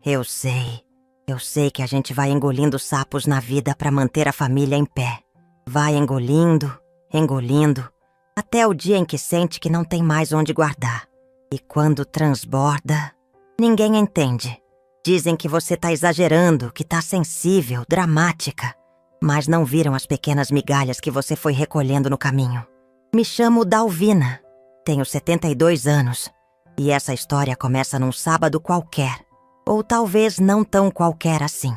Eu sei que a gente vai engolindo sapos na vida pra manter a família em pé. Vai engolindo, engolindo, até o dia em que sente que não tem mais onde guardar. E quando transborda, ninguém entende. Dizem que você tá exagerando, que tá sensível, dramática. Mas não viram as pequenas migalhas que você foi recolhendo no caminho. Me chamo Dalvina. Tenho 72 anos. E essa história começa num sábado qualquer. Ou talvez não tão qualquer assim.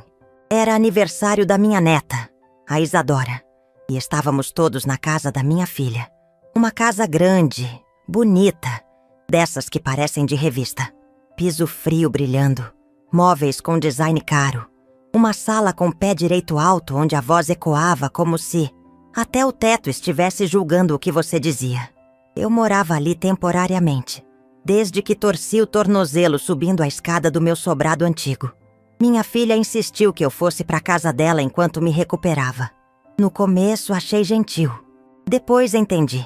Era aniversário da minha neta, a Isadora. E estávamos todos na casa da minha filha. Uma casa grande, bonita, dessas que parecem de revista. Piso frio brilhando, móveis com design caro. Uma sala com pé direito alto onde a voz ecoava como se até o teto estivesse julgando o que você dizia. Eu morava ali temporariamente, desde que torci o tornozelo subindo a escada do meu sobrado antigo. Minha filha insistiu que eu fosse para a casa dela enquanto me recuperava. No começo achei gentil. Depois entendi.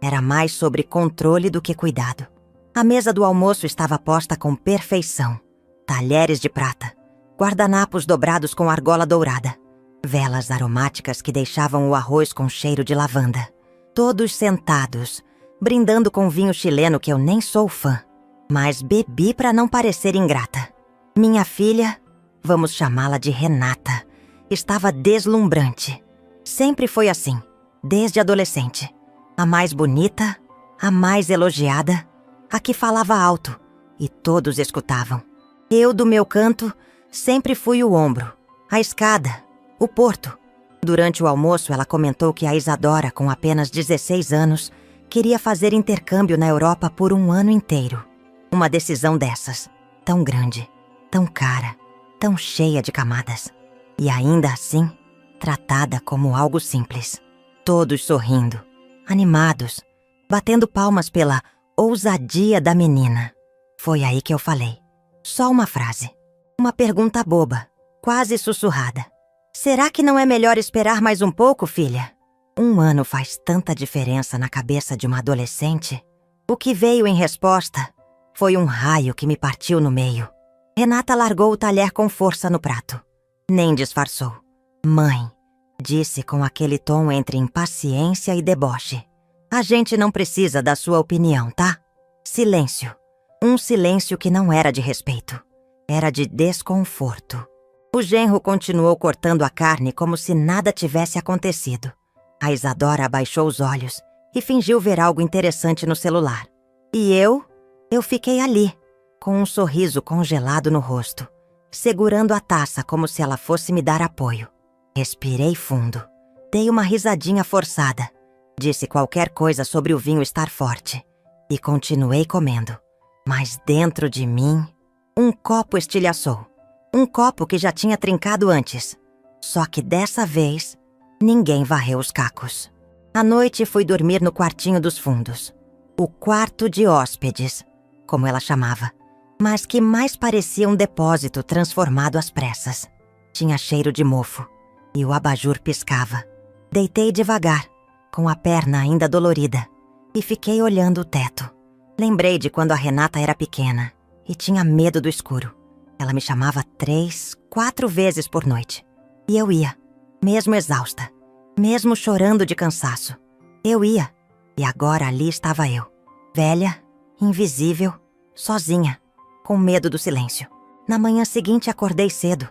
Era mais sobre controle do que cuidado. A mesa do almoço estava posta com perfeição. Talheres de prata, guardanapos dobrados com argola dourada, velas aromáticas que deixavam o arroz com cheiro de lavanda. Todos sentados, brindando com vinho chileno que eu nem sou fã, mas bebi para não parecer ingrata. Minha filha, vamos chamá-la de Renata, estava deslumbrante. Sempre foi assim, desde adolescente. A mais bonita, a mais elogiada, a que falava alto, e todos escutavam. Eu, do meu canto, sempre fui o ombro, a escada, o porto. Durante o almoço, ela comentou que a Isadora, com apenas 16 anos, queria fazer intercâmbio na Europa por um ano inteiro. Uma decisão dessas, tão grande, tão cara, tão cheia de camadas. E ainda assim, tratada como algo simples. Todos sorrindo, animados, batendo palmas pela ousadia da menina. Foi aí que eu falei. Só uma frase. Uma pergunta boba, quase sussurrada. Será que não é melhor esperar mais um pouco, filha? Um ano faz tanta diferença na cabeça de uma adolescente. O que veio em resposta foi um raio que me partiu no meio. Renata largou o talher com força no prato. Nem disfarçou. Mãe, disse com aquele tom entre impaciência e deboche. A gente não precisa da sua opinião, tá? Silêncio. Um silêncio que não era de respeito. Era de desconforto. O genro continuou cortando a carne como se nada tivesse acontecido. A Isadora abaixou os olhos e fingiu ver algo interessante no celular. E eu fiquei ali, com um sorriso congelado no rosto, segurando a taça como se ela fosse me dar apoio. Respirei fundo. Dei uma risadinha forçada. Disse qualquer coisa sobre o vinho estar forte. E continuei comendo. Mas dentro de mim, um copo estilhaçou. Um copo que já tinha trincado antes. Só que dessa vez, ninguém varreu os cacos. À noite fui dormir no quartinho dos fundos. O quarto de hóspedes, como ela chamava. Mas que mais parecia um depósito transformado às pressas. Tinha cheiro de mofo. E o abajur piscava. Deitei devagar, com a perna ainda dolorida. E fiquei olhando o teto. Lembrei de quando a Renata era pequena. E tinha medo do escuro. Ela me chamava 3, 4 vezes por noite. E eu ia, mesmo exausta, mesmo chorando de cansaço. Eu ia, e agora ali estava eu. Velha, invisível, sozinha, com medo do silêncio. Na manhã seguinte acordei cedo,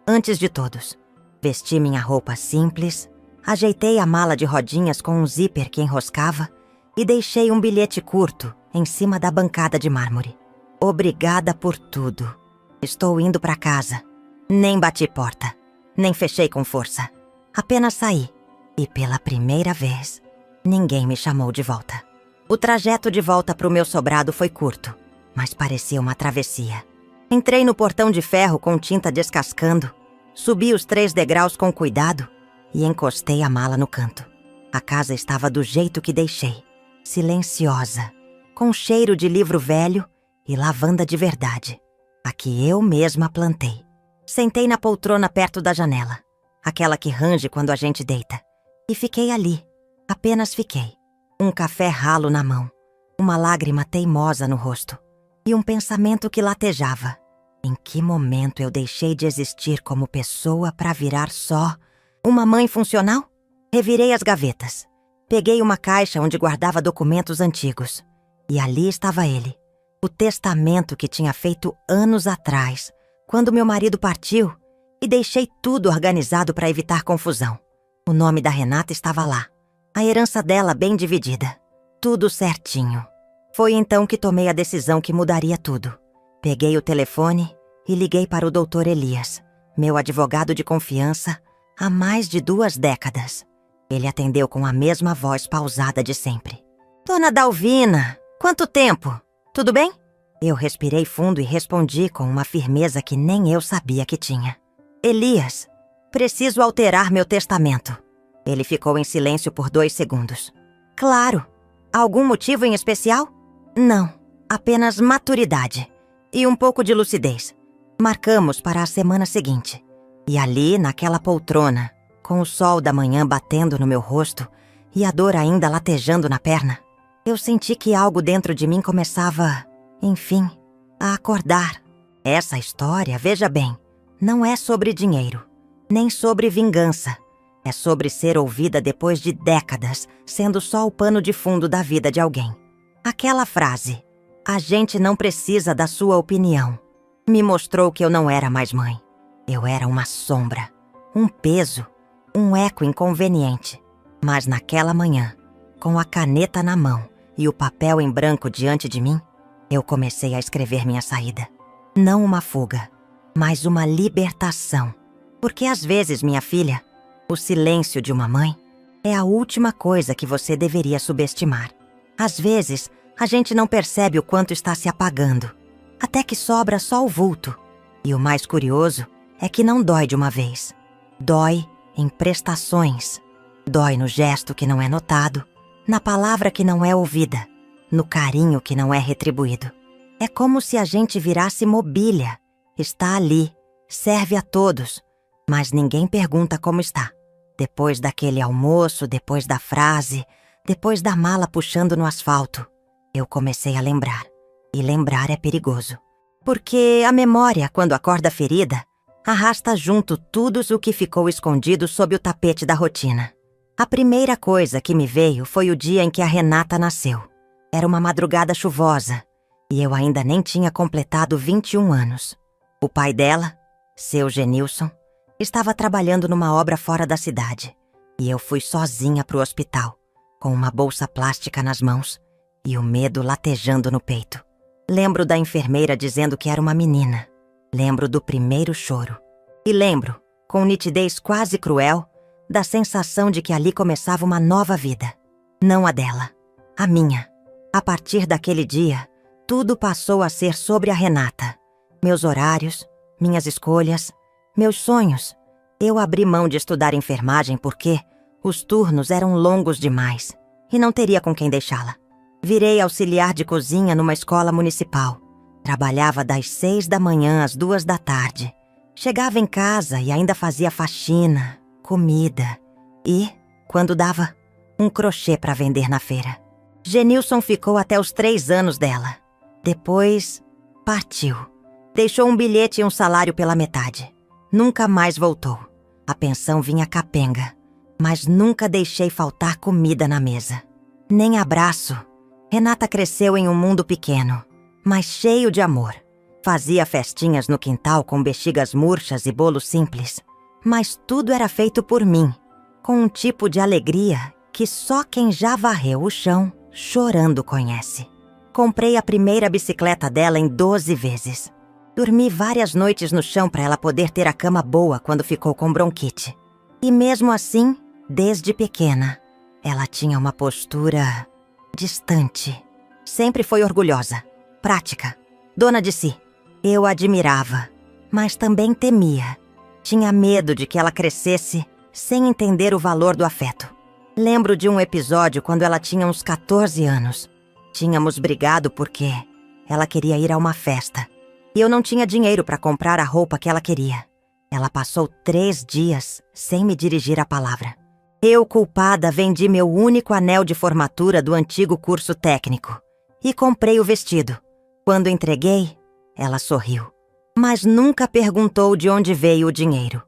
antes de todos. Vesti minha roupa simples, ajeitei a mala de rodinhas com um zíper que enroscava e deixei um bilhete curto em cima da bancada de mármore. Obrigada por tudo. Estou indo para casa. Nem bati porta, nem fechei com força. Apenas saí. E pela primeira vez, ninguém me chamou de volta. O trajeto de volta para o meu sobrado foi curto, mas parecia uma travessia. Entrei no portão de ferro com tinta descascando, subi os 3 degraus com cuidado e encostei a mala no canto. A casa estava do jeito que deixei, silenciosa, com cheiro de livro velho e lavanda de verdade, a que eu mesma plantei. Sentei na poltrona perto da janela, aquela que range quando a gente deita, e fiquei ali, apenas fiquei. Um café ralo na mão, uma lágrima teimosa no rosto e um pensamento que latejava. Em que momento eu deixei de existir como pessoa para virar só uma mãe funcional? Revirei as gavetas. Peguei uma caixa onde guardava documentos antigos. E ali estava ele, o testamento que tinha feito anos atrás, quando meu marido partiu, e deixei tudo organizado para evitar confusão. O nome da Renata estava lá, a herança dela bem dividida. Tudo certinho. Foi então que tomei a decisão que mudaria tudo. Peguei o telefone e liguei para o Dr. Elias, meu advogado de confiança, há mais de 2 décadas. Ele atendeu com a mesma voz pausada de sempre. Dona Dalvina, quanto tempo? Tudo bem? Eu respirei fundo e respondi com uma firmeza que nem eu sabia que tinha. Elias, preciso alterar meu testamento. Ele ficou em silêncio por 2 segundos. Claro. Algum motivo em especial? Não, apenas maturidade e um pouco de lucidez. Marcamos para a semana seguinte. E ali, naquela poltrona, com o sol da manhã batendo no meu rosto e a dor ainda latejando na perna, eu senti que algo dentro de mim começava, enfim, a acordar. Essa história, veja bem, não é sobre dinheiro, nem sobre vingança. É sobre ser ouvida depois de décadas, sendo só o pano de fundo da vida de alguém. Aquela frase, a gente não precisa da sua opinião, me mostrou que eu não era mais mãe. Eu era uma sombra, um peso, um eco inconveniente. Mas naquela manhã, com a caneta na mão e o papel em branco diante de mim, eu comecei a escrever minha saída. Não uma fuga, mas uma libertação. Porque às vezes, minha filha, o silêncio de uma mãe é a última coisa que você deveria subestimar. Às vezes, a gente não percebe o quanto está se apagando, até que sobra só o vulto. E o mais curioso é que não dói de uma vez. Dói em prestações. Dói no gesto que não é notado, na palavra que não é ouvida, no carinho que não é retribuído. É como se a gente virasse mobília. Está ali, serve a todos, mas ninguém pergunta como está. Depois daquele almoço, depois da frase, depois da mala puxando no asfalto, eu comecei a lembrar. E lembrar é perigoso. Porque a memória, quando acorda ferida, arrasta junto tudo o que ficou escondido sob o tapete da rotina. A primeira coisa que me veio foi o dia em que a Renata nasceu. Era uma madrugada chuvosa, e eu ainda nem tinha completado 21 anos. O pai dela, seu Genilson, estava trabalhando numa obra fora da cidade, e eu fui sozinha para o hospital, com uma bolsa plástica nas mãos e o medo latejando no peito. Lembro da enfermeira dizendo que era uma menina. Lembro do primeiro choro. E lembro, com nitidez quase cruel, da sensação de que ali começava uma nova vida. Não a dela, a minha. A partir daquele dia, tudo passou a ser sobre a Renata. Meus horários, minhas escolhas, meus sonhos. Eu abri mão de estudar enfermagem porque os turnos eram longos demais e não teria com quem deixá-la. Virei auxiliar de cozinha numa escola municipal. Trabalhava das 6 da manhã às 2 da tarde. Chegava em casa e ainda fazia faxina, comida e, quando dava, um crochê para vender na feira. Genilson ficou até os 3 anos dela. Depois, partiu. Deixou um bilhete e um salário pela metade. Nunca mais voltou. A pensão vinha capenga, mas nunca deixei faltar comida na mesa. Nem abraço. Renata cresceu em um mundo pequeno, mas cheio de amor. Fazia festinhas no quintal com bexigas murchas e bolo simples, mas tudo era feito por mim, com um tipo de alegria que só quem já varreu o chão chorando conhece. Comprei a primeira bicicleta dela em 12 vezes. Dormi várias noites no chão para ela poder ter a cama boa quando ficou com bronquite. E mesmo assim, desde pequena, ela tinha uma postura distante. Sempre foi orgulhosa, prática, dona de si. Eu a admirava, mas também temia. Tinha medo de que ela crescesse sem entender o valor do afeto. Lembro de um episódio quando ela tinha uns 14 anos. Tínhamos brigado porque ela queria ir a uma festa e eu não tinha dinheiro para comprar a roupa que ela queria. Ela passou 3 dias sem me dirigir a palavra. Eu, culpada, vendi meu único anel de formatura do antigo curso técnico e comprei o vestido. Quando entreguei, ela sorriu. Mas nunca perguntou de onde veio o dinheiro.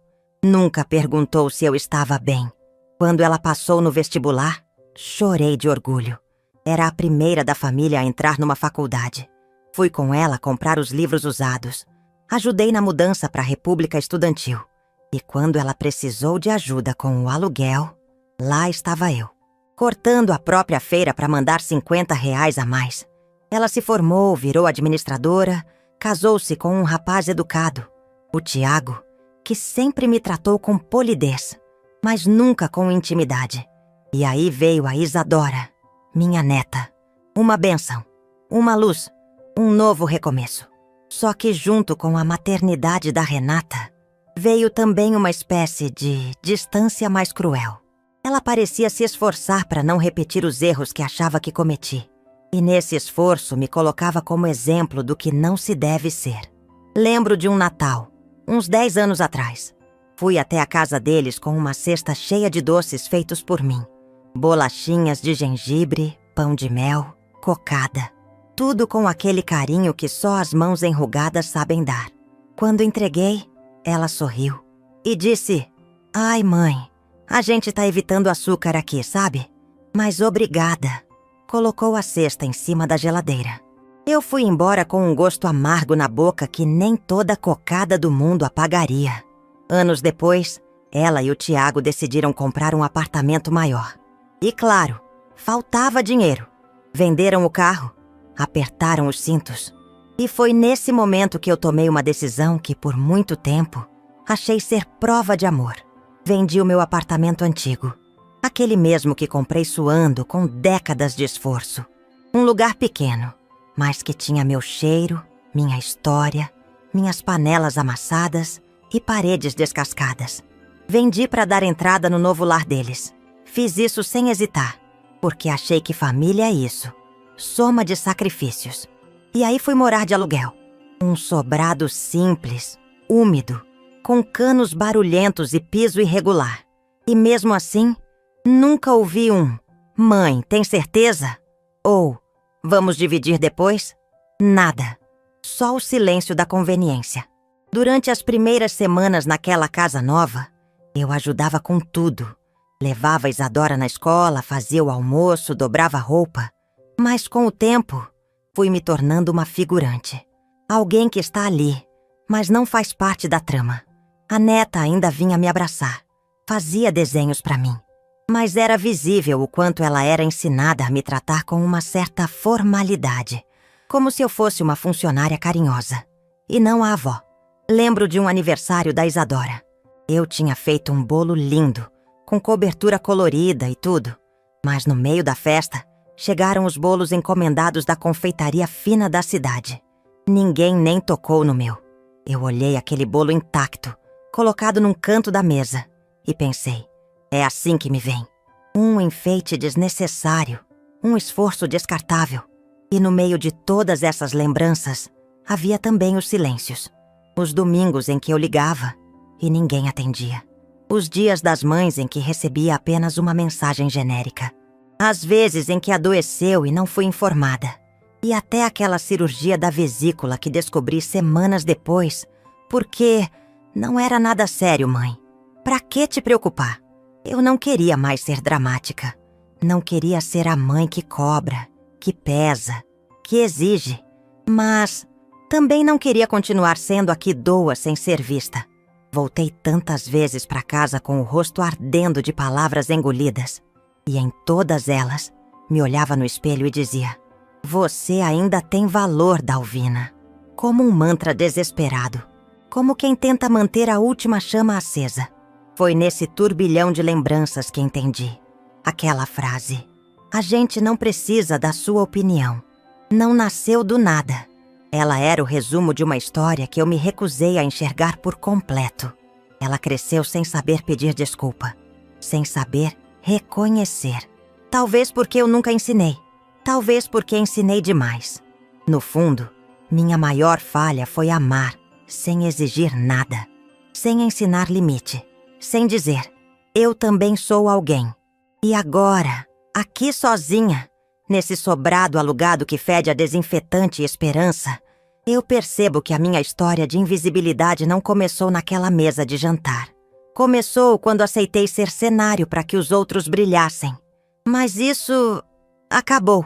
Nunca perguntou se eu estava bem. Quando ela passou no vestibular, chorei de orgulho. Era a primeira da família a entrar numa faculdade. Fui com ela comprar os livros usados. Ajudei na mudança para a República Estudantil. E quando ela precisou de ajuda com o aluguel, lá estava eu, cortando a própria feira para mandar R$ 50 a mais. Ela se formou, virou administradora, casou-se com um rapaz educado, o Tiago, que sempre me tratou com polidez, mas nunca com intimidade. E aí veio a Isadora, minha neta. Uma bênção, uma luz, um novo recomeço. Só que junto com a maternidade da Renata, veio também uma espécie de distância mais cruel. Ela parecia se esforçar para não repetir os erros que achava que cometi. E nesse esforço me colocava como exemplo do que não se deve ser. Lembro de um Natal, uns 10 anos atrás. Fui até a casa deles com uma cesta cheia de doces feitos por mim. Bolachinhas de gengibre, pão de mel, cocada. Tudo com aquele carinho que só as mãos enrugadas sabem dar. Quando entreguei, ela sorriu e disse: "Ai, mãe, a gente tá evitando açúcar aqui, sabe? Mas obrigada." Colocou a cesta em cima da geladeira. Eu fui embora com um gosto amargo na boca que nem toda cocada do mundo apagaria. Anos depois, ela e o Tiago decidiram comprar um apartamento maior. E claro, faltava dinheiro. Venderam o carro, apertaram os cintos. E foi nesse momento que eu tomei uma decisão que, por muito tempo, achei ser prova de amor. Vendi o meu apartamento antigo. Aquele mesmo que comprei suando, com décadas de esforço. Um lugar pequeno, mas que tinha meu cheiro, minha história, minhas panelas amassadas e paredes descascadas. Vendi para dar entrada no novo lar deles. Fiz isso sem hesitar, porque achei que família é isso. Soma de sacrifícios. E aí fui morar de aluguel. Um sobrado simples, úmido, com canos barulhentos e piso irregular. E mesmo assim, nunca ouvi um "Mãe, tem certeza?" Ou "Vamos dividir depois?" Nada. Só o silêncio da conveniência. Durante as primeiras semanas naquela casa nova, eu ajudava com tudo. Levava a Isadora na escola, fazia o almoço, dobrava a roupa. Mas com o tempo, fui me tornando uma figurante. Alguém que está ali, mas não faz parte da trama. A neta ainda vinha me abraçar. Fazia desenhos para mim. Mas era visível o quanto ela era ensinada a me tratar com uma certa formalidade, como se eu fosse uma funcionária carinhosa, e não a avó. Lembro de um aniversário da Isadora. Eu tinha feito um bolo lindo, com cobertura colorida e tudo, mas no meio da festa, chegaram os bolos encomendados da confeitaria fina da cidade. Ninguém nem tocou no meu. Eu olhei aquele bolo intacto, colocado num canto da mesa, e pensei: é assim que me vem. Um enfeite desnecessário, um esforço descartável. E no meio de todas essas lembranças, havia também os silêncios. Os domingos em que eu ligava e ninguém atendia. Os dias das mães em que recebia apenas uma mensagem genérica. As vezes em que adoeceu e não fui informada. E até aquela cirurgia da vesícula que descobri semanas depois, porque não era nada sério, mãe. Pra que te preocupar? Eu não queria mais ser dramática. Não queria ser a mãe que cobra, que pesa, que exige. Mas também não queria continuar sendo a que doa sem ser vista. Voltei tantas vezes para casa com o rosto ardendo de palavras engolidas. E em todas elas, me olhava no espelho e dizia: "Você ainda tem valor, Dalvina." Como um mantra desesperado. Como quem tenta manter a última chama acesa. Foi nesse turbilhão de lembranças que entendi. Aquela frase: "A gente não precisa da sua opinião." Não nasceu do nada. Ela era o resumo de uma história que eu me recusei a enxergar por completo. Ela cresceu sem saber pedir desculpa. Sem saber reconhecer. Talvez porque eu nunca ensinei. Talvez porque ensinei demais. No fundo, minha maior falha foi amar, sem exigir nada. Sem ensinar limite. Sem dizer: "Eu também sou alguém." E agora, aqui sozinha, nesse sobrado alugado que fede a desinfetante e esperança, Eu percebo que a minha história de invisibilidade não começou naquela mesa de jantar. Começou quando aceitei ser cenário para que os outros brilhassem. Mas isso acabou.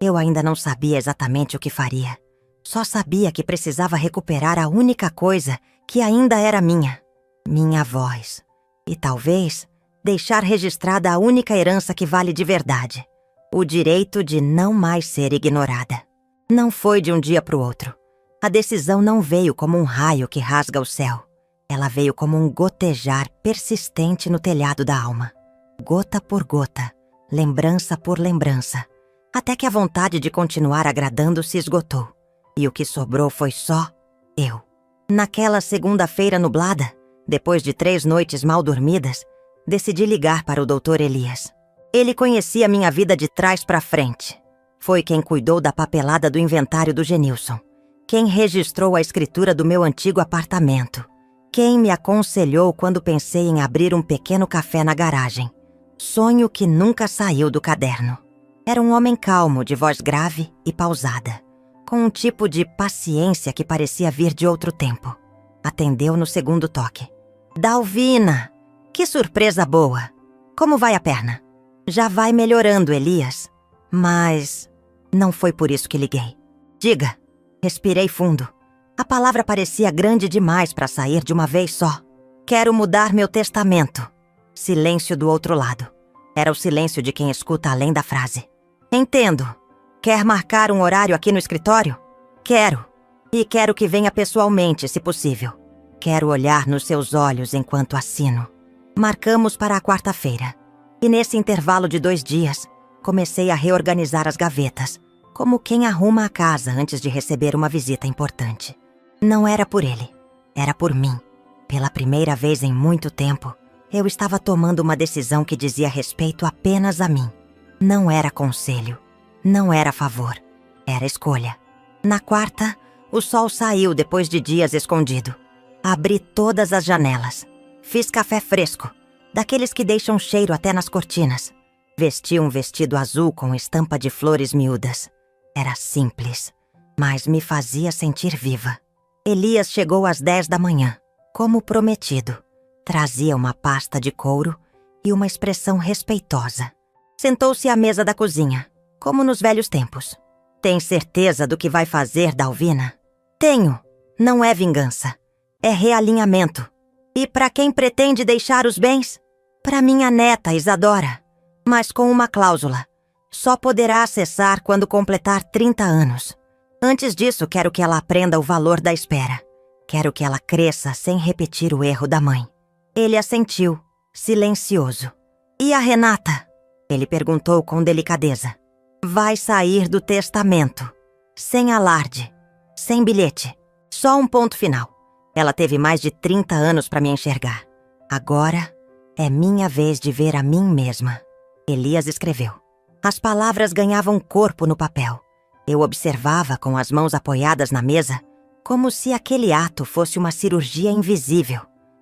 Eu ainda não sabia exatamente o que faria. Só sabia que precisava recuperar a única coisa que ainda era minha voz. E talvez deixar registrada a única herança que vale de verdade: o direito de não mais ser ignorada. Não foi de um dia para o outro. A decisão não veio como um raio que rasga o céu. Ela veio como um gotejar persistente no telhado da alma. Gota por gota, lembrança por lembrança, até que a vontade de continuar agradando se esgotou. E o que sobrou foi só eu. Naquela segunda-feira nublada, depois de 3 noites mal dormidas, decidi ligar para o Dr. Elias. Ele conhecia minha vida de trás para frente. Foi quem cuidou da papelada do inventário do Genilson. Quem registrou a escritura do meu antigo apartamento. Quem me aconselhou quando pensei em abrir um pequeno café na garagem. Sonho que nunca saiu do caderno. Era um homem calmo, de voz grave e pausada, com um tipo de paciência que parecia vir de outro tempo. Atendeu no segundo toque. Dalvina! Que surpresa boa! Como vai a perna? Já vai melhorando, Elias. Mas não foi por isso que liguei. Diga. Respirei fundo. A palavra parecia grande demais para sair de uma vez só. Quero mudar meu testamento. Silêncio do outro lado. Era o silêncio de quem escuta além da frase. Entendo. Quer marcar um horário aqui no escritório? Quero. E quero que venha pessoalmente, se possível. Quero olhar nos seus olhos enquanto assino. Marcamos para a quarta-feira. E nesse intervalo de 2 dias, comecei a reorganizar as gavetas, como quem arruma a casa antes de receber uma visita importante. Não era por ele, era por mim. Pela primeira vez em muito tempo, eu estava tomando uma decisão que dizia respeito apenas a mim. Não era conselho, não era favor, era escolha. Na quarta, o sol saiu depois de dias escondido. Abri todas as janelas. Fiz café fresco, daqueles que deixam cheiro até nas cortinas. Vesti um vestido azul com estampa de flores miúdas. Era simples, mas me fazia sentir viva. Elias chegou às 10 da manhã, como prometido. Trazia uma pasta de couro e uma expressão respeitosa. Sentou-se à mesa da cozinha, como nos velhos tempos. Tem certeza do que vai fazer, Dalvina? Tenho. Não é vingança. É realinhamento. E para quem pretende deixar os bens? Para minha neta, Isadora. Mas com uma cláusula. Só poderá acessar quando completar 30 anos. Antes disso, quero que ela aprenda o valor da espera. Quero que ela cresça sem repetir o erro da mãe. Ele assentiu, silencioso. E a Renata? Ele perguntou com delicadeza. Vai sair do testamento. Sem alarde. Sem bilhete. Só um ponto final. Ela teve mais de 30 anos para me enxergar. Agora é minha vez de ver a mim mesma. Elias escreveu. As palavras ganhavam corpo no papel. Eu observava com as mãos apoiadas na mesa, como se aquele ato fosse uma cirurgia invisível,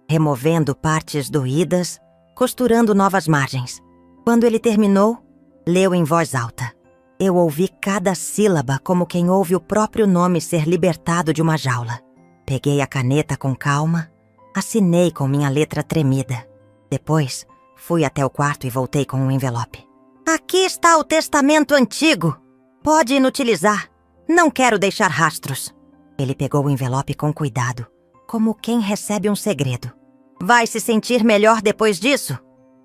removendo partes doídas, costurando novas margens. Quando ele terminou, leu em voz alta. Eu ouvi cada sílaba como quem ouve o próprio nome ser libertado de uma jaula. Peguei a caneta com calma, assinei com minha letra tremida. Depois, fui até o quarto e voltei com um envelope. Aqui está o testamento antigo. Pode inutilizar. Não quero deixar rastros. Ele pegou o envelope com cuidado, como quem recebe um segredo. Vai se sentir melhor depois disso?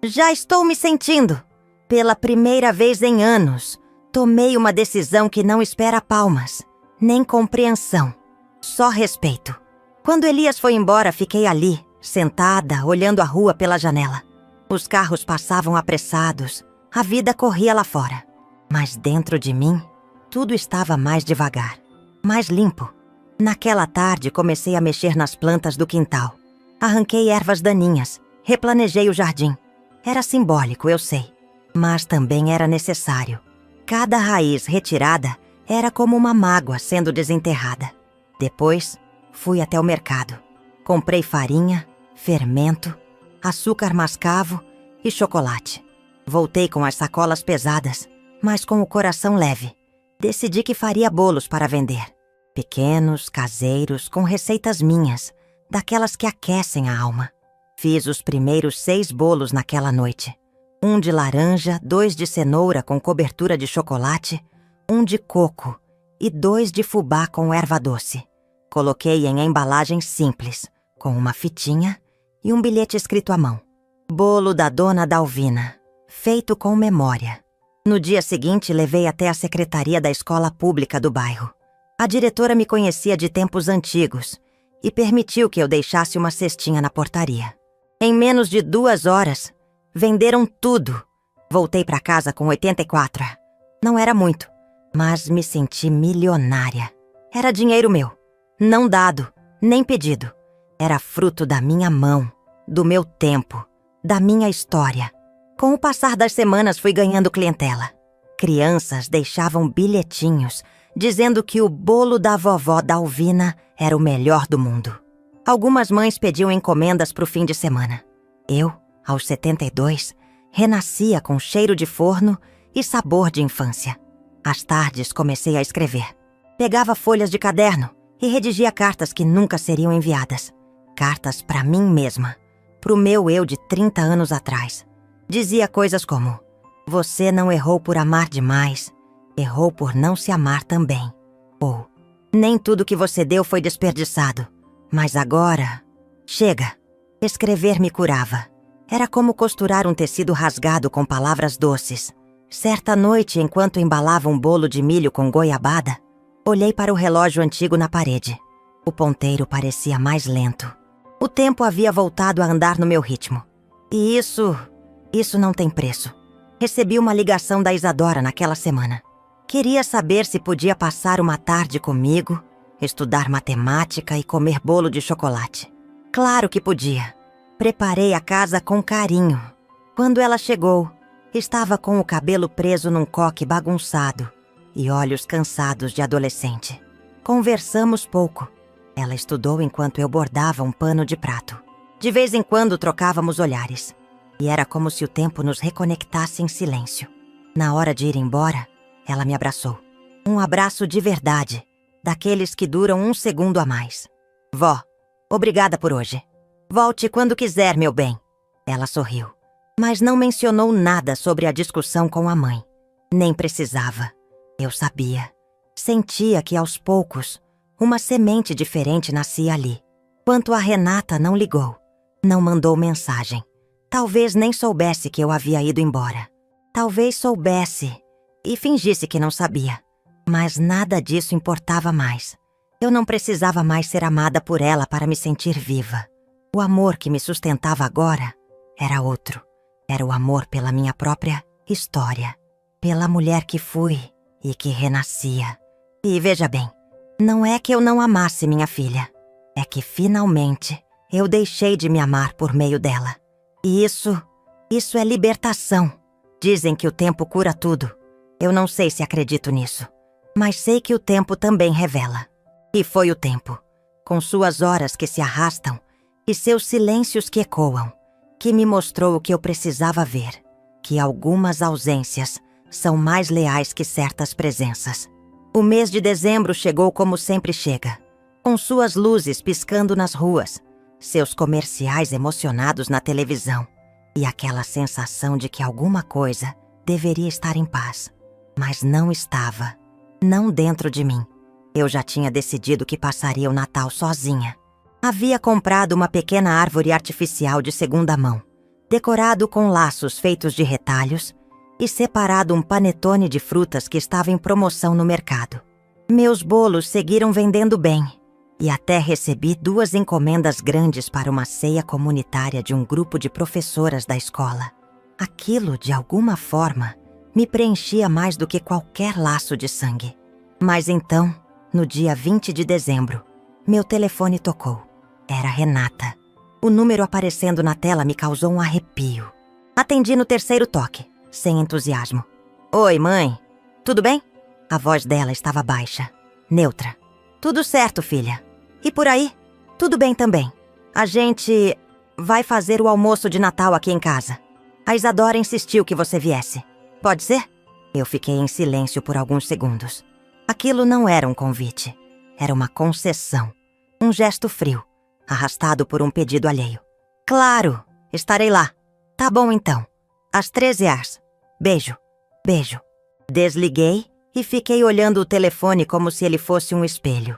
Já estou me sentindo. Pela primeira vez em anos, tomei uma decisão que não espera palmas, nem compreensão. Só respeito. Quando Elias foi embora, fiquei ali, sentada, olhando a rua pela janela. Os carros passavam apressados. A vida corria lá fora. Mas dentro de mim, tudo estava mais devagar, mais limpo. Naquela tarde, comecei a mexer nas plantas do quintal. Arranquei ervas daninhas, replanejei o jardim. Era simbólico, eu sei, mas também era necessário. Cada raiz retirada era como uma mágoa sendo desenterrada. Depois, fui até o mercado. Comprei farinha, fermento, açúcar mascavo e chocolate. Voltei com as sacolas pesadas, mas com o coração leve. Decidi que faria bolos para vender. Pequenos, caseiros, com receitas minhas, daquelas que aquecem a alma. Fiz os primeiros 6 bolos naquela noite. 1 de laranja, 2 de cenoura com cobertura de chocolate, 1 de coco e 2 de fubá com erva doce. Coloquei em embalagem simples, com uma fitinha e um bilhete escrito à mão. Bolo da Dona Dalvina, feito com memória. No dia seguinte, levei até a secretaria da escola pública do bairro. A diretora me conhecia de tempos antigos e permitiu que eu deixasse uma cestinha na portaria. Em menos de 2 horas, venderam tudo. Voltei para casa com 84. Não era muito, mas me senti milionária. Era dinheiro meu, não dado, nem pedido. Era fruto da minha mão, do meu tempo, da minha história. Com o passar das semanas, fui ganhando clientela. Crianças deixavam bilhetinhos dizendo que o bolo da vovó Dalvina era o melhor do mundo. Algumas mães pediam encomendas para o fim de semana. Eu, aos 72, renascia com cheiro de forno e sabor de infância. Às tardes comecei a escrever. Pegava folhas de caderno e redigia cartas que nunca seriam enviadas. Cartas para mim mesma, pro meu eu de 30 anos atrás. Dizia coisas como: você não errou por amar demais, errou por não se amar também. Ou, nem tudo que você deu foi desperdiçado, mas agora... Chega! Escrever me curava. Era como costurar um tecido rasgado com palavras doces. Certa noite, enquanto embalava um bolo de milho com goiabada, olhei para o relógio antigo na parede. O ponteiro parecia mais lento. O tempo havia voltado a andar no meu ritmo. E isso não tem preço. Recebi uma ligação da Isadora naquela semana. Queria saber se podia passar uma tarde comigo, estudar matemática e comer bolo de chocolate. Claro que podia. Preparei a casa com carinho. Quando ela chegou, estava com o cabelo preso num coque bagunçado e olhos cansados de adolescente. Conversamos pouco. Ela estudou enquanto eu bordava um pano de prato. De vez em quando trocávamos olhares. E era como se o tempo nos reconectasse em silêncio. Na hora de ir embora, ela me abraçou. Um abraço de verdade, daqueles que duram 1 segundo a mais. Vó, obrigada por hoje. Volte quando quiser, meu bem. Ela sorriu, mas não mencionou nada sobre a discussão com a mãe. Nem precisava. Eu sabia. Sentia que aos poucos, uma semente diferente nascia ali. Quanto a Renata, não ligou. Não mandou mensagem. Talvez nem soubesse que eu havia ido embora. Talvez soubesse e fingisse que não sabia. Mas nada disso importava mais. Eu não precisava mais ser amada por ela para me sentir viva. O amor que me sustentava agora era outro. Era o amor pela minha própria história. Pela mulher que fui e que renascia. E veja bem, não é que eu não amasse minha filha. É que finalmente eu deixei de me amar por meio dela. E isso é libertação. Dizem que o tempo cura tudo. Eu não sei se acredito nisso, mas sei que o tempo também revela. E foi o tempo, com suas horas que se arrastam e seus silêncios que ecoam, que me mostrou o que eu precisava ver, que algumas ausências são mais leais que certas presenças. O mês de dezembro chegou como sempre chega, com suas luzes piscando nas ruas, seus comerciais emocionados na televisão e aquela sensação de que alguma coisa deveria estar em paz. Mas não estava, não dentro de mim. Eu já tinha decidido que passaria o Natal sozinha. Havia comprado uma pequena árvore artificial de segunda mão, decorado com laços feitos de retalhos e separado um panetone de frutas que estava em promoção no mercado. Meus bolos seguiram vendendo bem e até recebi 2 encomendas grandes para uma ceia comunitária de um grupo de professoras da escola. Aquilo, de alguma forma, me preenchia mais do que qualquer laço de sangue. Mas então, no dia 20 de dezembro, meu telefone tocou. Era Renata. O número aparecendo na tela me causou um arrepio. Atendi no 3º toque, sem entusiasmo. Oi, mãe. Tudo bem? A voz dela estava baixa, neutra. Tudo certo, filha. E por aí? Tudo bem também. A gente vai fazer o almoço de Natal aqui em casa. A Isadora insistiu que você viesse. Pode ser? Eu fiquei em silêncio por alguns segundos. Aquilo não era um convite. era uma concessão. Um gesto frio, arrastado por um pedido alheio. Claro, estarei lá. Tá bom então. Às 13h. Beijo. Beijo. Desliguei e fiquei olhando o telefone como se ele fosse um espelho.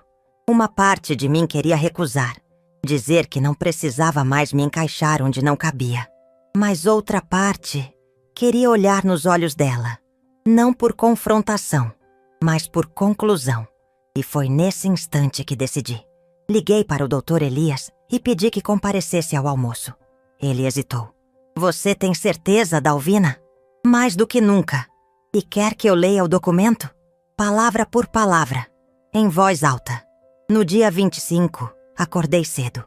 Uma parte de mim queria recusar, dizer que não precisava mais me encaixar onde não cabia. Mas outra parte queria olhar nos olhos dela, não por confrontação, mas por conclusão. E foi nesse instante que decidi. Liguei para o Dr. Elias e pedi que comparecesse ao almoço. Ele hesitou. Você tem certeza, Dalvina? Mais do que nunca. E quer que eu leia o documento? Palavra por palavra, em voz alta. No dia 25, acordei cedo.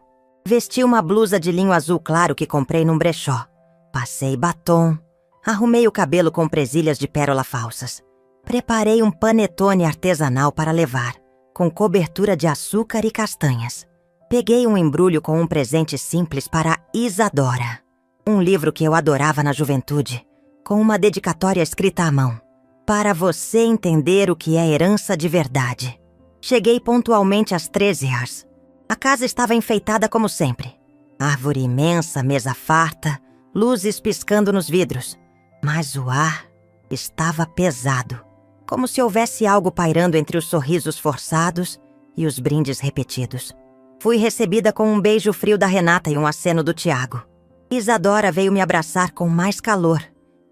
Vesti uma blusa de linho azul claro que comprei num brechó. Passei batom. Arrumei o cabelo com presilhas de pérola falsas. Preparei um panetone artesanal para levar, com cobertura de açúcar e castanhas. Peguei um embrulho com um presente simples para Isadora. Um livro que eu adorava na juventude, com uma dedicatória escrita à mão. Para você entender o que é herança de verdade. Cheguei pontualmente às 13h. A casa estava enfeitada como sempre. Árvore imensa, mesa farta, luzes piscando nos vidros. Mas o ar estava pesado, como se houvesse algo pairando entre os sorrisos forçados e os brindes repetidos. Fui recebida com um beijo frio da Renata e um aceno do Tiago. Isadora veio me abraçar com mais calor,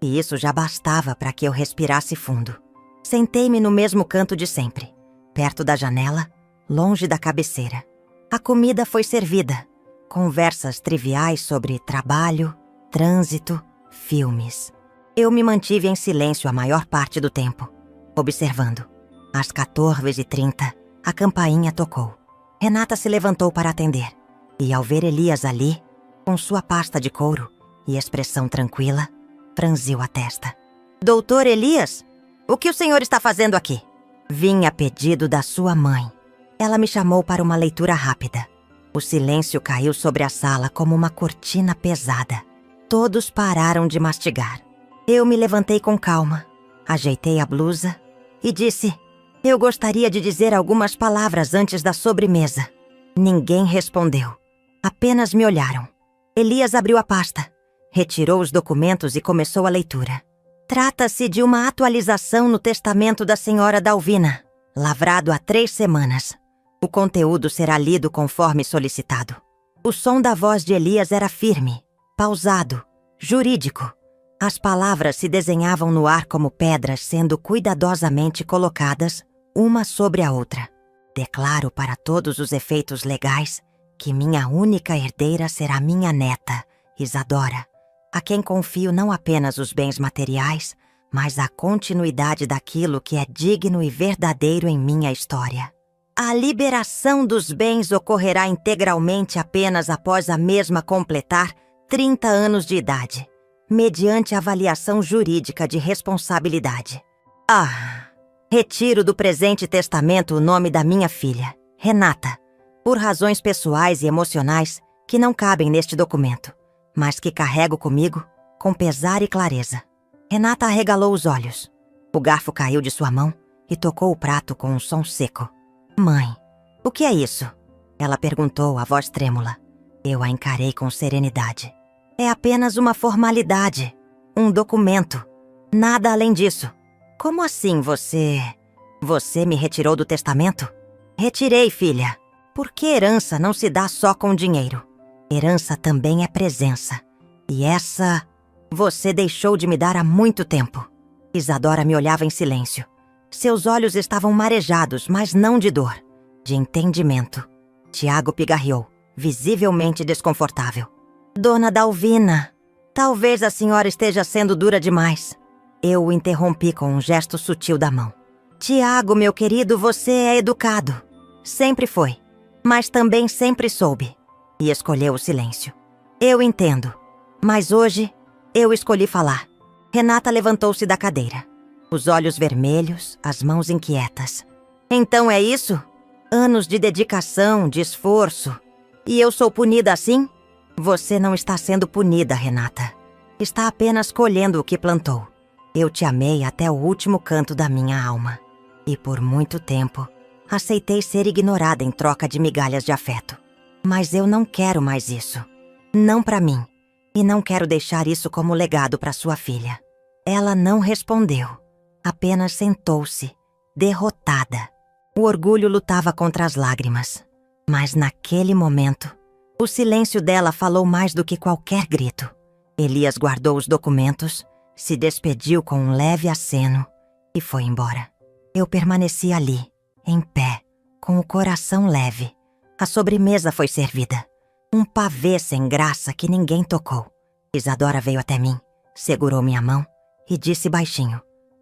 e isso já bastava para que eu respirasse fundo. Sentei-me no mesmo canto de sempre, perto da janela, longe da cabeceira. A comida foi servida. Conversas triviais sobre trabalho, trânsito, filmes. Eu me mantive em silêncio a maior parte do tempo, observando. Às 14h30, a campainha tocou. Renata se levantou para atender, e ao ver Elias ali, com sua pasta de couro e expressão tranquila, franziu a testa. Doutor Elias, o que o senhor está fazendo aqui? Vim a pedido da sua mãe. Ela me chamou para uma leitura rápida. O silêncio caiu sobre a sala como uma cortina pesada. Todos pararam de mastigar. Eu me levantei com calma, ajeitei a blusa e disse: eu gostaria de dizer algumas palavras antes da sobremesa. Ninguém respondeu. Apenas me olharam. Elias abriu a pasta, retirou os documentos e começou a leitura. Trata-se de uma atualização no testamento da senhora Dalvina, lavrado há 3 semanas. O conteúdo será lido conforme solicitado. O som da voz de Elias era firme, pausado, jurídico. As palavras se desenhavam no ar como pedras sendo cuidadosamente colocadas uma sobre a outra. Declaro para todos os efeitos legais que minha única herdeira será minha neta, Isadora, a quem confio não apenas os bens materiais, mas a continuidade daquilo que é digno e verdadeiro em minha história. A liberação dos bens ocorrerá integralmente apenas após a mesma completar 30 anos de idade, mediante avaliação jurídica de responsabilidade. Retiro do presente testamento o nome da minha filha, Renata, por razões pessoais e emocionais que não cabem neste documento, mas que carrego comigo com pesar e clareza. Renata arregalou os olhos. O garfo caiu de sua mão e tocou o prato com um som seco. Mãe, o que é isso? Ela perguntou, a voz trêmula. Eu a encarei com serenidade. É apenas uma formalidade, um documento. Nada além disso. Como assim você me retirou do testamento? Retirei, filha. Porque herança não se dá só com dinheiro. Herança também é presença. E essa você deixou de me dar há muito tempo. Isadora me olhava em silêncio. Seus olhos estavam marejados, mas não de dor, de entendimento. Tiago pigarreou, visivelmente desconfortável. Dona Dalvina, talvez a senhora esteja sendo dura demais. Eu o interrompi com um gesto sutil da mão. Tiago, meu querido, você é educado. Sempre foi, mas também sempre soube. E escolheu o silêncio. Eu entendo, mas hoje eu escolhi falar. Renata levantou-se da cadeira. Os olhos vermelhos, as mãos inquietas. Então é isso? Anos de dedicação, de esforço. E eu sou punida assim? Você não está sendo punida, Renata. Está apenas colhendo o que plantou. Eu te amei até o último canto da minha alma. E por muito tempo, Aceitei ser ignorada em troca de migalhas de afeto. Mas eu não quero mais isso. Não para mim. E não quero deixar isso como legado para sua filha. Ela não respondeu. Apenas sentou-se, derrotada. O orgulho lutava contra as lágrimas. Mas naquele momento, o silêncio dela falou mais do que qualquer grito. Elias guardou os documentos, se despediu com um leve aceno e foi embora. Eu permaneci ali, em pé, com o coração leve. A sobremesa foi servida. Um pavê sem graça que ninguém tocou. Isadora veio até mim, segurou minha mão e disse baixinho: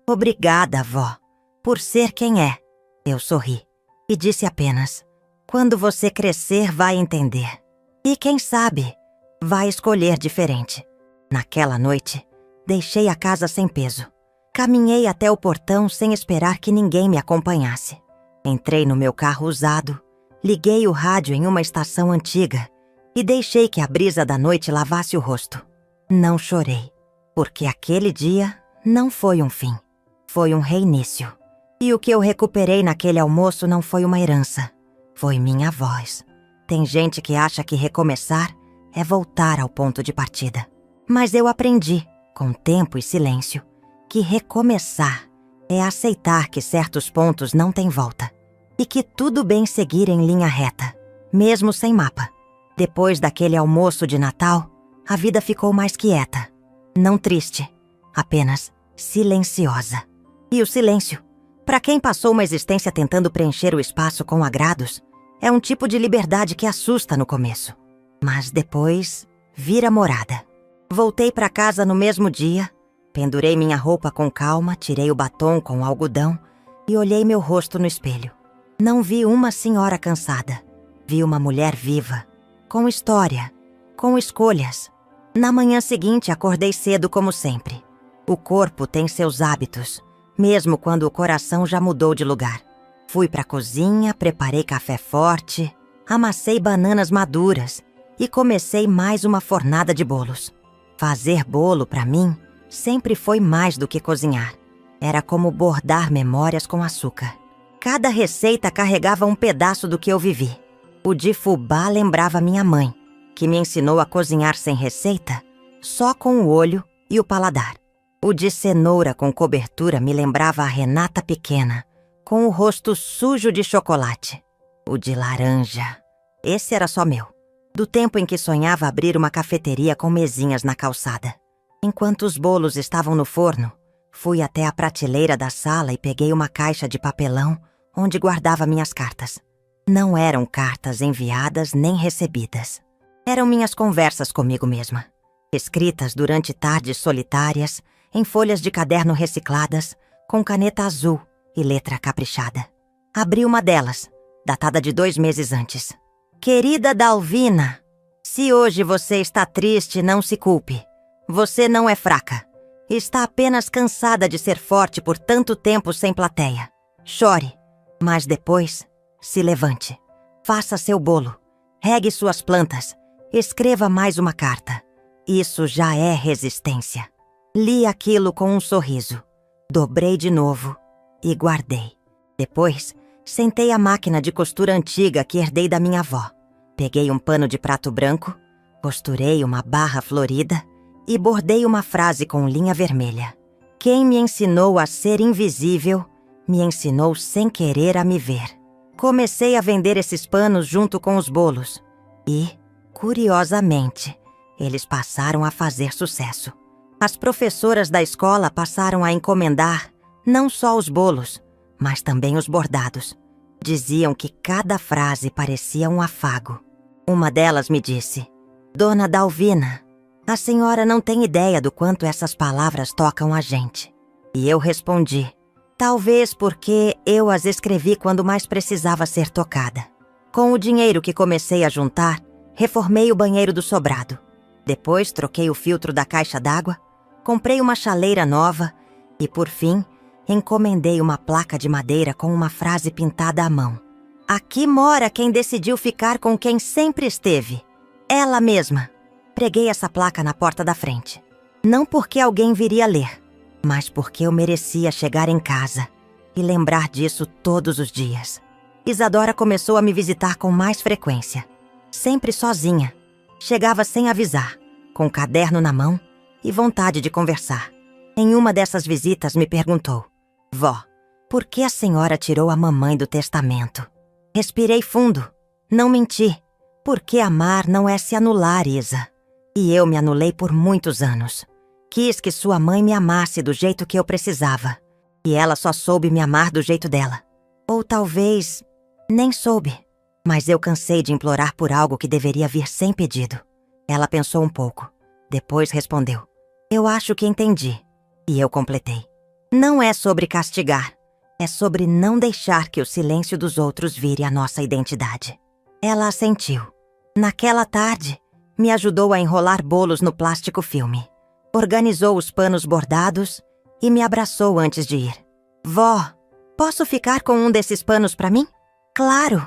"Obrigada, avó, por ser quem é." Eu sorri e disse apenas: "Quando você crescer, vai entender. E quem sabe, vai escolher diferente." Naquela noite, deixei a casa sem peso. Caminhei até o portão sem esperar que ninguém me acompanhasse. Entrei no meu carro usado, liguei o rádio em uma estação antiga e deixei que a brisa da noite lavasse o rosto. Não chorei, porque aquele dia não foi um fim, foi um reinício. E o que eu recuperei naquele almoço não foi uma herança, foi minha voz. Tem gente que acha que recomeçar é voltar ao ponto de partida. Mas eu aprendi, com tempo e silêncio, que recomeçar é aceitar que certos pontos não têm volta e que tudo bem seguir em linha reta, mesmo sem mapa. Depois daquele almoço de Natal, a vida ficou mais quieta. Não triste, apenas silenciosa. E o silêncio, para quem passou uma existência tentando preencher o espaço com agrados, é um tipo de liberdade que assusta no começo. Mas depois, vira morada. Voltei para casa no mesmo dia, pendurei minha roupa com calma, tirei o batom com algodão e olhei meu rosto no espelho. Não vi uma senhora cansada. Vi uma mulher viva, com história, com escolhas. Na manhã seguinte, acordei cedo como sempre. O corpo tem seus hábitos, mesmo quando o coração já mudou de lugar. Fui para a cozinha, preparei café forte, amassei bananas maduras e comecei mais uma fornada de bolos. Fazer bolo, para mim, sempre foi mais do que cozinhar. Era como bordar memórias com açúcar. Cada receita carregava um pedaço do que eu vivi. O de fubá lembrava minha mãe, que me ensinou a cozinhar sem receita, só com o olho e o paladar. O de cenoura com cobertura me lembrava a Renata pequena, com o rosto sujo de chocolate. O de laranja, esse era só meu. Do tempo em que sonhava abrir uma cafeteria com mesinhas na calçada. Enquanto os bolos estavam no forno, fui até a prateleira da sala e peguei uma caixa de papelão onde guardava minhas cartas. Não eram cartas enviadas nem recebidas. Eram minhas conversas comigo mesma, escritas durante tardes solitárias, em folhas de caderno recicladas, com caneta azul e letra caprichada. Abri uma delas, datada de 2 meses antes. Querida Dalvina, se hoje você está triste, não se culpe. Você não é fraca. Está apenas cansada de ser forte por tanto tempo sem plateia. Chore, mas depois se levante. Faça seu bolo, regue suas plantas, escreva mais uma carta. Isso já é resistência. Li aquilo com um sorriso. Dobrei de novo e guardei. Depois, sentei a máquina de costura antiga que herdei da minha avó. Peguei um pano de prato branco, costurei uma barra florida e bordei uma frase com linha vermelha. Quem me ensinou a ser invisível, me ensinou sem querer a me ver. Comecei a vender esses panos junto com os bolos e, curiosamente, eles passaram a fazer sucesso. As professoras da escola passaram a encomendar não só os bolos, mas também os bordados. Diziam que cada frase parecia um afago. Uma delas me disse: "Dona Dalvina, a senhora não tem ideia do quanto essas palavras tocam a gente." E eu respondi: "Talvez porque eu as escrevi quando mais precisava ser tocada." Com o dinheiro que comecei a juntar, reformei o banheiro do sobrado. Depois troquei o filtro da caixa d'água, comprei uma chaleira nova e, por fim, encomendei uma placa de madeira com uma frase pintada à mão. "Aqui mora quem decidiu ficar com quem sempre esteve. Ela mesma." Preguei essa placa na porta da frente. Não porque alguém viria ler, mas porque eu merecia chegar em casa e lembrar disso todos os dias. Isadora começou a me visitar com mais frequência. Sempre sozinha. Chegava sem avisar, com um caderno na mão e vontade de conversar. Em uma dessas visitas me perguntou: Vó, por que a senhora tirou a mamãe do testamento? Respirei fundo. Não menti. Porque amar não é se anular, Isa. E eu me anulei por muitos anos. Quis que sua mãe me amasse do jeito que eu precisava. E ela só soube me amar do jeito dela. Ou talvez nem soube. Mas eu cansei de implorar por algo que deveria vir sem pedido. Ela pensou um pouco. Depois respondeu: Eu acho que entendi. E eu completei: Não é sobre castigar. É sobre não deixar que o silêncio dos outros vire a nossa identidade. Ela assentiu. Naquela tarde, me ajudou a enrolar bolos no plástico filme. Organizou os panos bordados e me abraçou antes de ir. Vó, posso ficar com um desses panos para mim? Claro!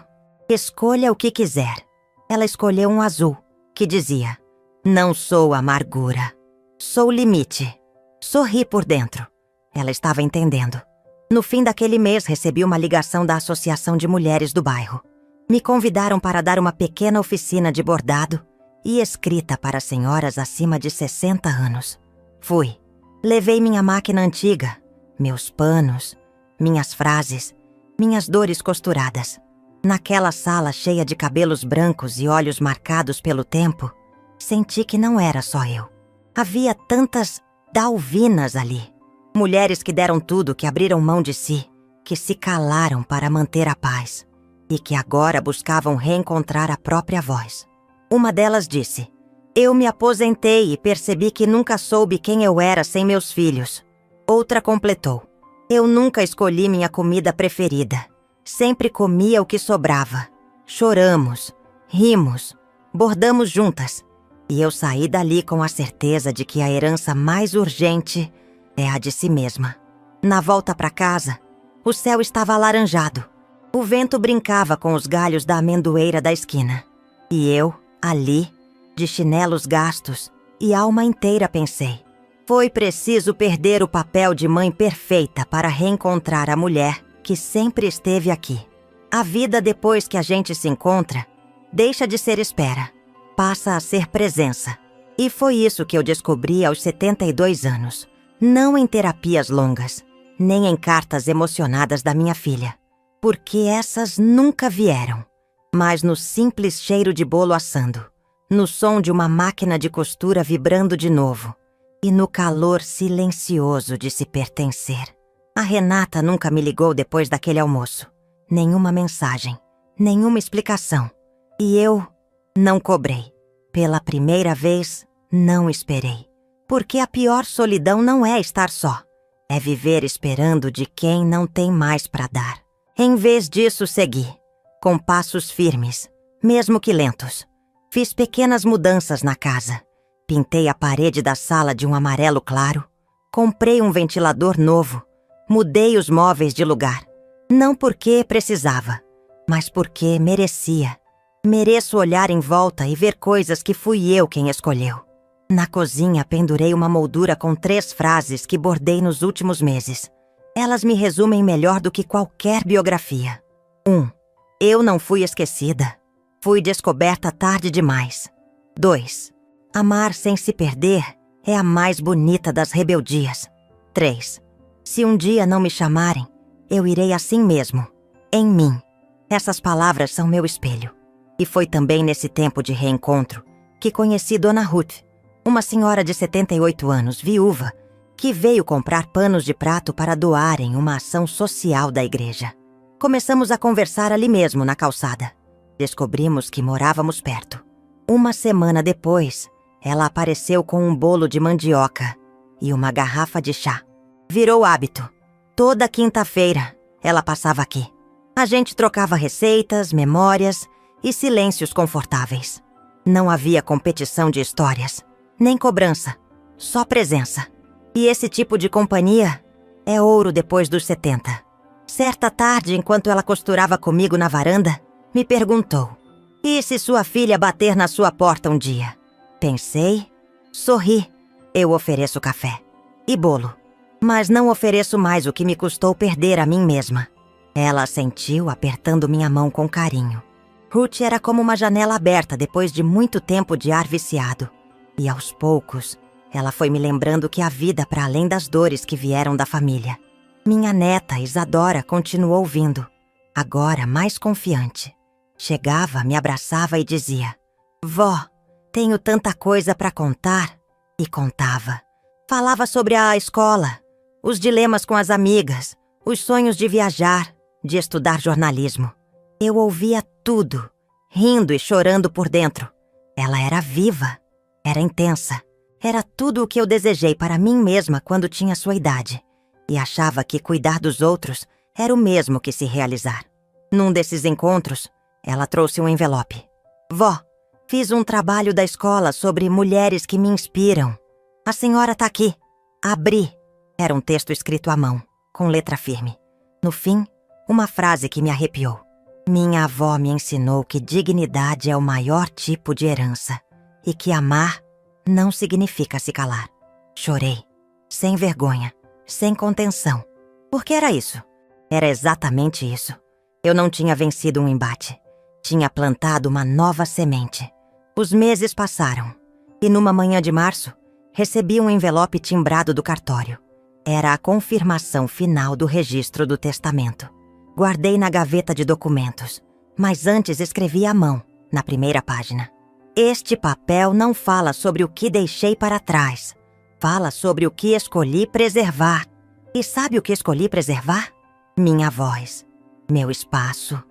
Escolha o que quiser. Ela escolheu um azul, que dizia: Não sou amargura. Sou limite. Sorri por dentro. Ela estava entendendo. No fim daquele mês, recebi uma ligação da Associação de Mulheres do bairro. Me convidaram para dar uma pequena oficina de bordado e escrita para senhoras acima de 60 anos. Fui. Levei minha máquina antiga, meus panos, minhas frases, minhas dores costuradas. Naquela sala cheia de cabelos brancos e olhos marcados pelo tempo, senti que não era só eu. Havia tantas Dalvinas ali. Mulheres que deram tudo, que abriram mão de si, que se calaram para manter a paz e que agora buscavam reencontrar a própria voz. Uma delas disse: Eu me aposentei e percebi que nunca soube quem eu era sem meus filhos. Outra completou: Eu nunca escolhi minha comida preferida. Sempre comia o que sobrava. Choramos, rimos, bordamos juntas. E eu saí dali com a certeza de que a herança mais urgente é a de si mesma. Na volta para casa, o céu estava alaranjado. O vento brincava com os galhos da amendoeira da esquina. E eu, ali, de chinelos gastos e alma inteira, pensei: foi preciso perder o papel de mãe perfeita para reencontrar a mulher que sempre esteve aqui. A vida, depois que a gente se encontra, deixa de ser espera, passa a ser presença. E foi isso que eu descobri aos 72 anos. Não em terapias longas, nem em cartas emocionadas da minha filha, porque essas nunca vieram, mas no simples cheiro de bolo assando, no som de uma máquina de costura vibrando de novo e no calor silencioso de se pertencer. A Renata nunca me ligou depois daquele almoço. Nenhuma mensagem, nenhuma explicação. E eu não cobrei. Pela primeira vez, não esperei. Porque a pior solidão não é estar só. É viver esperando de quem não tem mais para dar. Em vez disso, segui, com passos firmes, mesmo que lentos. Fiz pequenas mudanças na casa. Pintei a parede da sala de um amarelo claro. Comprei um ventilador novo. Mudei os móveis de lugar. Não porque precisava, mas porque merecia. Mereço olhar em volta e ver coisas que fui eu quem escolheu. Na cozinha, pendurei uma moldura com 3 frases que bordei nos últimos meses. Elas me resumem melhor do que qualquer biografia. 1. Eu não fui esquecida. Fui descoberta tarde demais. 2. Amar sem se perder é a mais bonita das rebeldias. 3. Se um dia não me chamarem, eu irei assim mesmo, em mim. Essas palavras são meu espelho. E foi também nesse tempo de reencontro que conheci Dona Ruth, uma senhora de 78 anos, viúva, que veio comprar panos de prato para doar em uma ação social da igreja. Começamos a conversar ali mesmo, na calçada. Descobrimos que morávamos perto. Uma semana depois, ela apareceu com um bolo de mandioca e uma garrafa de chá. Virou hábito. Toda quinta-feira, ela passava aqui. A gente trocava receitas, memórias e silêncios confortáveis. Não havia competição de histórias, nem cobrança, só presença. E esse tipo de companhia é ouro depois dos 70. Certa tarde, enquanto ela costurava comigo na varanda, me perguntou: e se sua filha bater na sua porta um dia? Pensei, sorri. Eu ofereço café e bolo, mas não ofereço mais o que me custou perder a mim mesma. Ela assentiu, apertando minha mão com carinho. Ruth era como uma janela aberta depois de muito tempo de ar viciado. E aos poucos, ela foi me lembrando que há vida para além das dores que vieram da família. Minha neta, Isadora, continuou vindo, agora mais confiante. Chegava, me abraçava e dizia: Vó, tenho tanta coisa para contar. E contava. Falava sobre a escola, os dilemas com as amigas, os sonhos de viajar, de estudar jornalismo. Eu ouvia tudo, rindo e chorando por dentro. Ela era viva, era intensa. Era tudo o que eu desejei para mim mesma quando tinha sua idade. E achava que cuidar dos outros era o mesmo que se realizar. Num desses encontros, ela trouxe um envelope. Vó, fiz um trabalho da escola sobre mulheres que me inspiram. A senhora tá aqui. Abri. Era um texto escrito à mão, com letra firme. No fim, uma frase que me arrepiou. Minha avó me ensinou que dignidade é o maior tipo de herança e que amar não significa se calar. Chorei, sem vergonha, sem contenção. Porque era isso. Era exatamente isso. Eu não tinha vencido um embate. Tinha plantado uma nova semente. Os meses passaram e numa manhã de março, recebi um envelope timbrado do cartório. Era a confirmação final do registro do testamento. Guardei na gaveta de documentos, mas antes escrevi à mão, na primeira página. Este papel não fala sobre o que deixei para trás. Fala sobre o que escolhi preservar. E sabe o que escolhi preservar? Minha voz, meu espaço,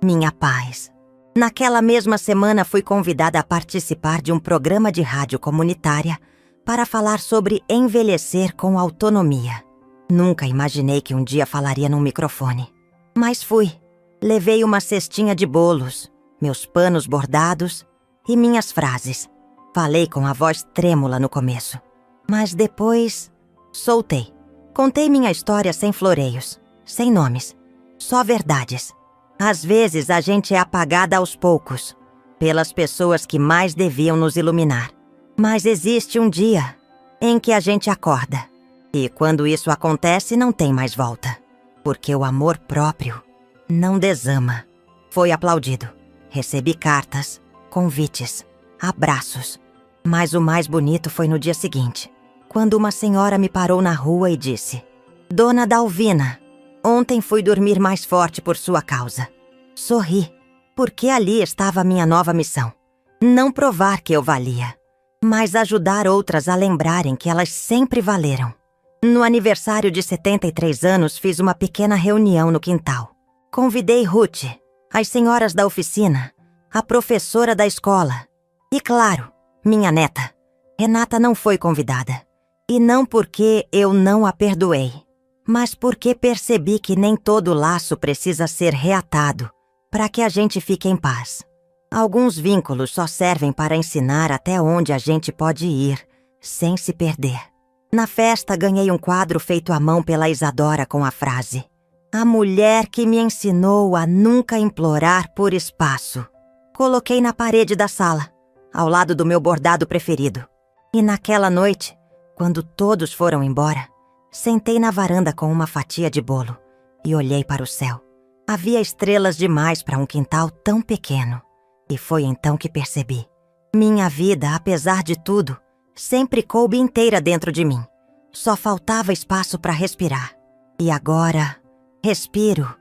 minha paz. Naquela mesma semana fui convidada a participar de um programa de rádio comunitária para falar sobre envelhecer com autonomia. Nunca imaginei que um dia falaria num microfone. Mas fui. Levei uma cestinha de bolos, meus panos bordados e minhas frases. Falei com a voz trêmula no começo. Mas depois, soltei. Contei minha história sem floreios, sem nomes, só verdades. Às vezes a gente é apagada aos poucos, pelas pessoas que mais deviam nos iluminar. Mas existe um dia em que a gente acorda. E quando isso acontece, não tem mais volta. Porque o amor próprio não desama. Foi aplaudido. Recebi cartas, convites, abraços. Mas o mais bonito foi no dia seguinte, quando uma senhora me parou na rua e disse: Dona Dalvina, ontem fui dormir mais forte por sua causa. Sorri, porque ali estava a minha nova missão. Não provar que eu valia, mas ajudar outras a lembrarem que elas sempre valeram. No aniversário de 73 anos, fiz uma pequena reunião no quintal. Convidei Ruth, as senhoras da oficina, a professora da escola e, claro, minha neta. Renata não foi convidada. E não porque eu não a perdoei, mas porque percebi que nem todo laço precisa ser reatado para que a gente fique em paz. Alguns vínculos só servem para ensinar até onde a gente pode ir, sem se perder. Na festa, ganhei um quadro feito à mão pela Isadora com a frase: A mulher que me ensinou a nunca implorar por espaço. Coloquei na parede da sala, ao lado do meu bordado preferido. E naquela noite, quando todos foram embora, sentei na varanda com uma fatia de bolo e olhei para o céu. Havia estrelas demais para um quintal tão pequeno. E foi então que percebi. Minha vida, apesar de tudo, sempre coube inteira dentro de mim. Só faltava espaço para respirar. E agora, respiro.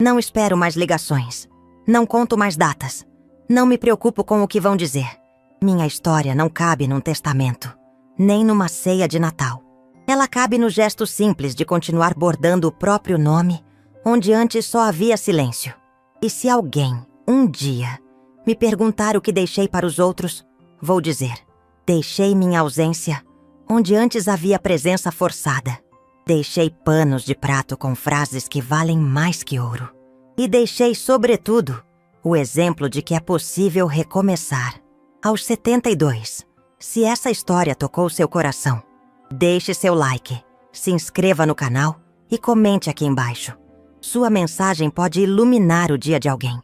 Não espero mais ligações. Não conto mais datas. Não me preocupo com o que vão dizer. Minha história não cabe num testamento, nem numa ceia de Natal. Ela cabe no gesto simples de continuar bordando o próprio nome, onde antes só havia silêncio. E se alguém, um dia, me perguntar o que deixei para os outros, vou dizer: deixei minha ausência, onde antes havia presença forçada. Deixei panos de prato com frases que valem mais que ouro. E deixei, sobretudo, o exemplo de que é possível recomeçar. Aos 72, se essa história tocou seu coração, deixe seu like, se inscreva no canal e comente aqui embaixo. Sua mensagem pode iluminar o dia de alguém.